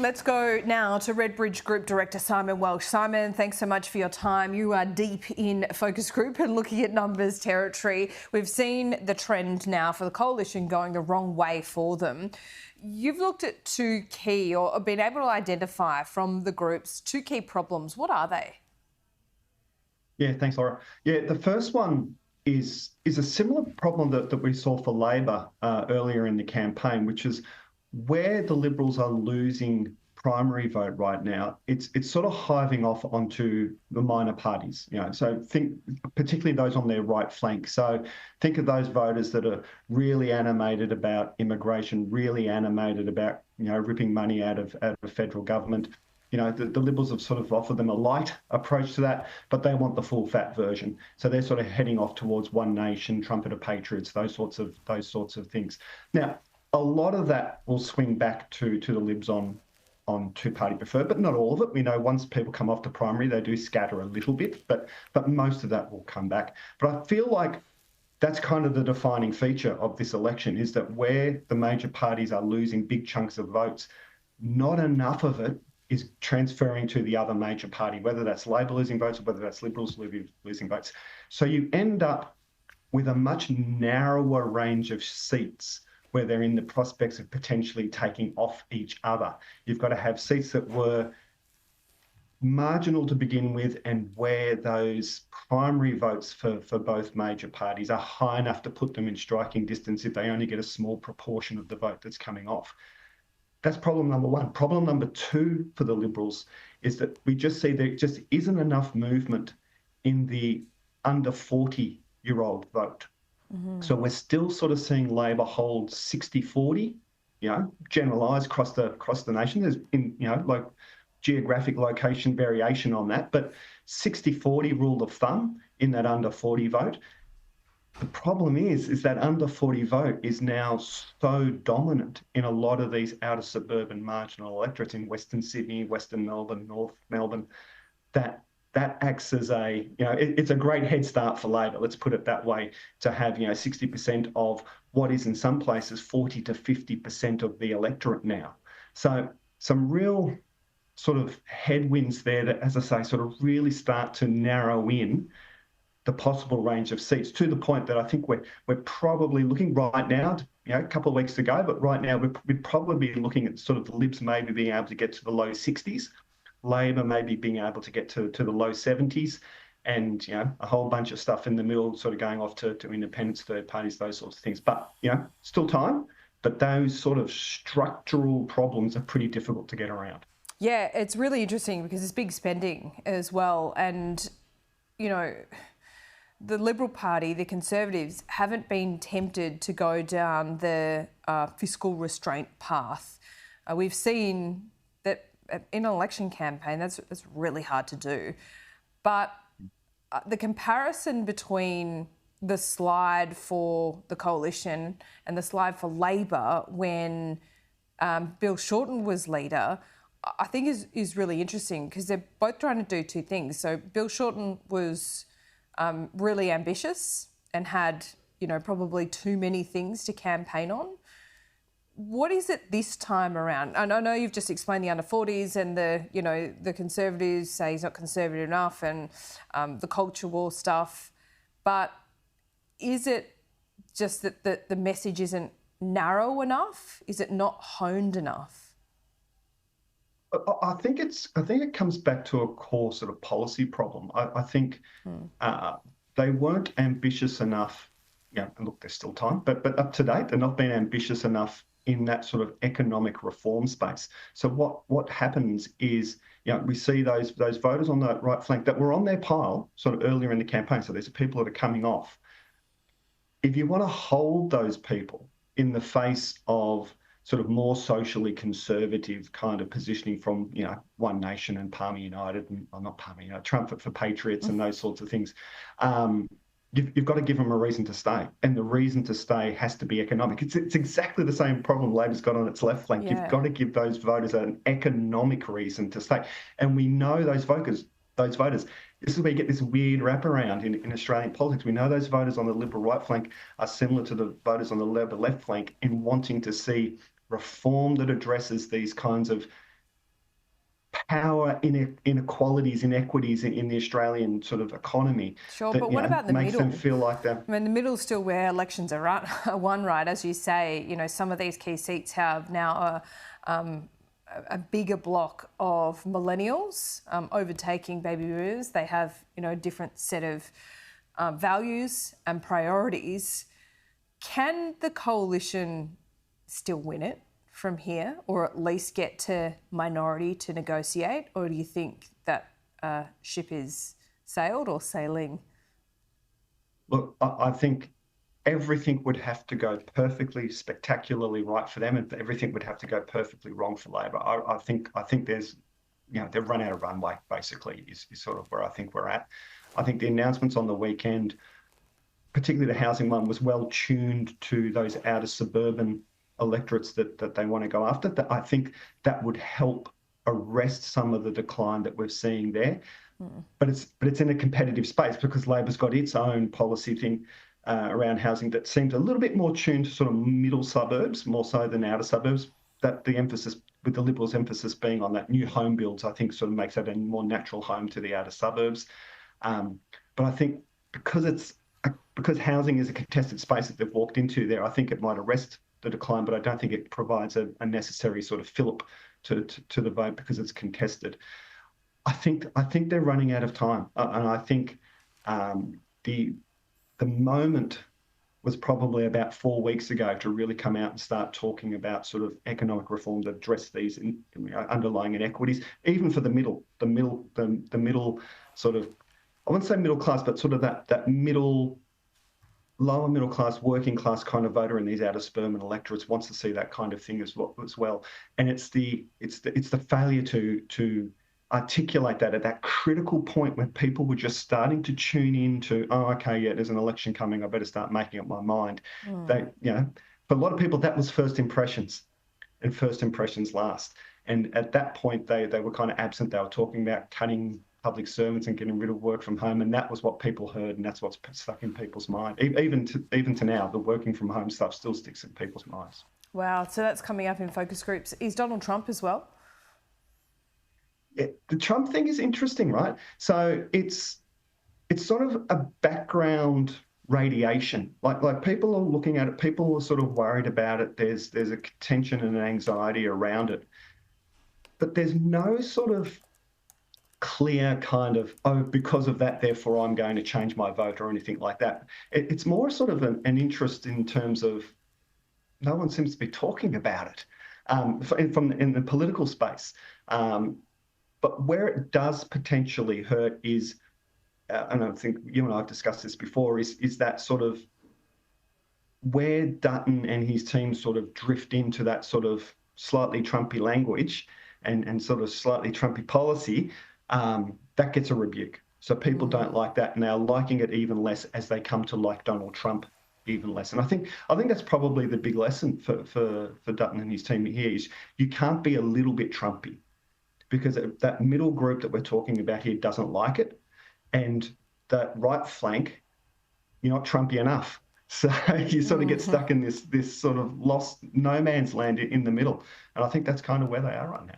Let's go now to Redbridge Group Director Simon Welsh. Simon, thanks so much for your time. You are deep in focus group and looking at numbers territory. We've seen the trend now for the coalition going the wrong way for them. You've looked at two key, or been able to identify from the groups, two key problems. What are they? Yeah, thanks, Laura. Yeah, the first one is a similar problem that we saw for Labor earlier in the campaign, which is where the Liberals are losing primary vote right now. It's sort of hiving off onto the minor parties, So think particularly those on their right flank. So think of those voters that are really animated about immigration, really animated about ripping money out of federal government. The Liberals have sort of offered them a light approach to that, but they want the full fat version. So they're sort of heading off towards One Nation, Trumpet of Patriots, those sorts of things. Now, a lot of that will swing back to the Libs on two-party preferred, but not all of it. We know once people come off the primary, they do scatter a little bit, but most of that will come back. But I feel like that's kind of the defining feature of this election, is that where the major parties are losing big chunks of votes, not enough of it is transferring to the other major party, whether that's Labor losing votes or whether that's Liberals losing votes. So you end up with a much narrower range of seats where they're in the prospects of potentially taking off each other. You've got to have seats that were marginal to begin with, and where those primary votes for both major parties are high enough to put them in striking distance if they only get a small proportion of the vote that's coming off. That's problem number one. Problem number two for the Liberals is that we just see there just isn't enough movement in the under 40-year-old vote. Mm-hmm. So we're still sort of seeing Labor hold 60-40, generalised across the nation. There's like geographic location variation on that, but 60-40 rule of thumb in that under 40 vote. The problem is that under 40 vote is now so dominant in a lot of these outer suburban marginal electorates in Western Sydney, Western Melbourne, North Melbourne, that acts as it's a great head start for Labor, let's put it that way, to have 60% of what is in some places 40 to 50% of the electorate now. So some real sort of headwinds there that, as I say, sort of really start to narrow in the possible range of seats, to the point that I think we're probably looking right now, a couple of weeks ago, but right now we'd probably be looking at sort of the Libs maybe being able to get to the low 60s, Labor maybe being able to get to the low 70s, and a whole bunch of stuff in the middle sort of going off to independents, third parties, those sorts of things. But still time, but those sort of structural problems are pretty difficult to get around. Yeah, it's really interesting because it's big spending as well, and the Liberal Party, the Conservatives, haven't been tempted to go down the fiscal restraint path. We've seen that in an election campaign, that's really hard to do. But the comparison between the slide for the coalition and the slide for Labor when Bill Shorten was leader, I think is really interesting, because they're both trying to do two things. So Bill Shorten was really ambitious and had, probably too many things to campaign on. What is it this time around? And I know you've just explained the under 40s and the Conservatives say he's not conservative enough, and the culture war stuff. But is it just that the message isn't narrow enough? Is it not honed enough? I think it comes back to a core sort of policy problem. I think they weren't ambitious enough. Look, there's still time, but up to date, they're not being ambitious enough in that sort of economic reform space. So what happens is, we see those voters on the right flank that were on their pile sort of earlier in the campaign. So there's people that are coming off. If you want to hold those people in the face of sort of more socially conservative kind of positioning from, One Nation and Palmer United, and not Palmer United, Trumpet for Patriots and those sorts of things, you've got to give them a reason to stay. And the reason to stay has to be economic. It's exactly the same problem Labor's got on its left flank. Yeah. You've got to give those voters an economic reason to stay. And we know those voters, this is where you get this weird wraparound in Australian politics. We know those voters on the Liberal right flank are similar to the voters on the Labor left flank in wanting to see reform that addresses these kinds of power inequalities, inequities in the Australian sort of economy. Sure, That, but what about the makes middle? them feel like they're... I mean, the middle's still where elections are won, right? As you say, some of these key seats have now a bigger block of millennials overtaking baby boomers. They have, a different set of values and priorities. Can the coalition still win it from here, or at least get to minority to negotiate? Or do you think that ship is sailed or sailing? Look, I think everything would have to go perfectly, spectacularly right for them, and everything would have to go perfectly wrong for Labor. I think there's, they've run out of runway, basically, is sort of where I think we're at. I think the announcements on the weekend, particularly the housing one, was well tuned to those outer suburban electorates that they want to go after. That I think that would help arrest some of the decline that we're seeing there. But it's in a competitive space because Labor's got its own policy thing around housing that seems a little bit more tuned to sort of middle suburbs, more so than outer suburbs. That the emphasis, with the Liberals' emphasis being on that new home builds, I think sort of makes that a more natural home to the outer suburbs. But I think because housing is a contested space that they've walked into there, I think it might arrest the decline, but I don't think it provides a necessary sort of fillip to the vote because it's contested. I think they're running out of time, and I think the moment was probably about 4 weeks ago to really come out and start talking about sort of economic reform to address these underlying inequities, even for the middle sort of, I wouldn't say middle class, but sort of that middle, lower middle class, working class kind of voter in these outer suburban electorates wants to see that kind of thing as well. And it's the failure to articulate that at that critical point when people were just starting to tune in to, oh, okay, yeah, there's an election coming, I better start making up my mind. For a lot of people, that was first impressions, and first impressions last. And at that point, they were kind of absent. They were talking about cutting public servants and getting rid of work from home, and that was what people heard, and that's what's stuck in people's mind. Even to now, the working from home stuff still sticks in people's minds. Wow, so that's coming up in focus groups. Is Donald Trump as well? Yeah, the Trump thing is interesting, right? So it's sort of a background radiation. Like people are looking at it, people are sort of worried about it. There's a tension and an anxiety around it, but there's no sort of clear kind of, oh, because of that, therefore I'm going to change my vote or anything like that. It's more sort of an interest in terms of no one seems to be talking about it in the political space. But where it does potentially hurt is, and I think you and I have discussed this before, is that sort of where Dutton and his team sort of drift into that sort of slightly Trumpy language and sort of slightly Trumpy policy, that gets a rebuke. So people don't like that, and they're liking it even less as they come to like Donald Trump even less. And I think that's probably the big lesson for Dutton and his team here is you can't be a little bit Trumpy, because that middle group that we're talking about here doesn't like it, and that right flank, you're not Trumpy enough. So you sort of get stuck in this sort of lost no man's land in the middle. And I think that's kind of where they are right now.